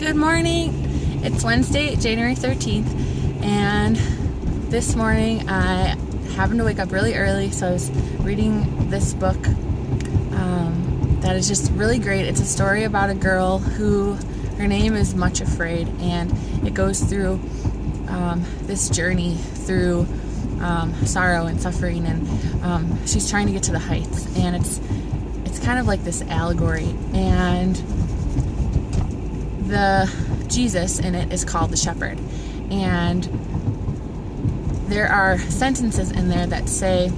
Good morning. It's Wednesday, January 13th, and this morning I happened to wake up really early, so I was reading this book that is just really great. It's a story about a girl who, her name is Much Afraid, and it goes through this journey through sorrow and suffering, and she's trying to get to the heights, and it's kind of like this allegory, and the Jesus in it is called the shepherd, and there are sentences in there that say,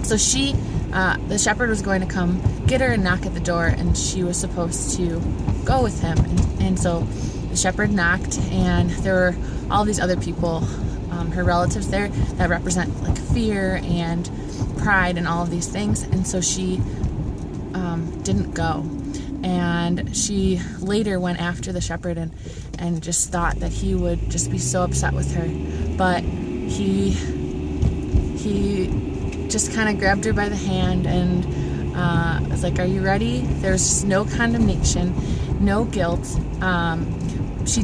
so the shepherd was going to come get her and knock at the door, and she was supposed to go with him, and so the shepherd knocked, and there were all these other people, her relatives there, that represent like fear and pride and all of these things, and so she didn't go. And she later went after the shepherd and just thought that he would just be so upset with her. But he just kind of grabbed her by the hand and was like, "Are you ready?" There's just no condemnation, no guilt. She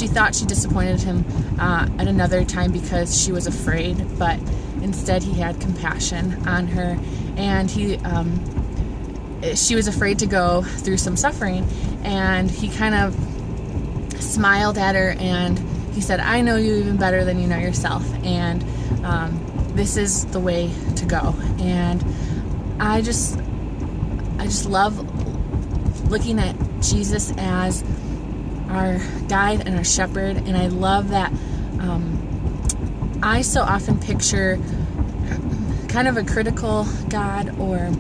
thought she disappointed him at another time because she was afraid, but instead he had compassion on her, and she was afraid to go through some suffering, and he kind of smiled at her and he said, "I know you even better than you know yourself, and this is the way to go." And I just love looking at Jesus as our guide and our shepherd, and I love that I so often picture kind of a critical God, or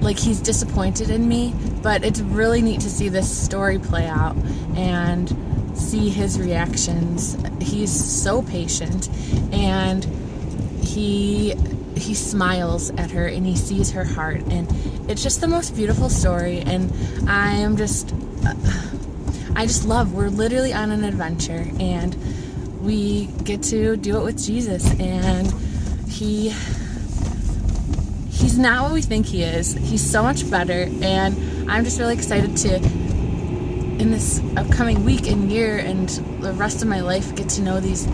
like he's disappointed in me, but it's really neat to see this story play out and see his reactions. He's so patient, and he smiles at her, and he sees her heart, and it's just the most beautiful story. And I just love, we're literally on an adventure, and we get to do it with Jesus, and he's not what we think he is. He's so much better, and I'm just really excited to, in this upcoming week and year and the rest of my life, get to know these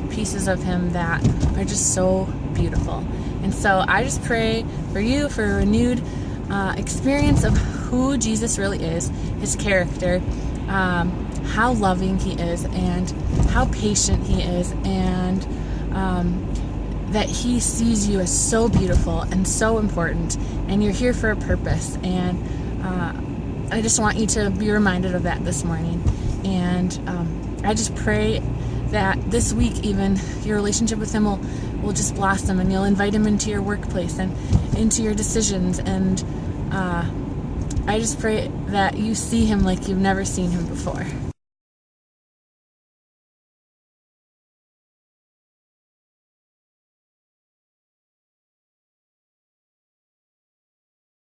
pieces of him that are just so beautiful. And so I just pray for you for a renewed experience of who Jesus really is, his character, how loving he is, and how patient he is, and that he sees you as so beautiful and so important, and you're here for a purpose. And I just want you to be reminded of that this morning. And I just pray that this week, even, your relationship with him will just blossom, and you'll invite him into your workplace and into your decisions. And I just pray that you see him like you've never seen him before.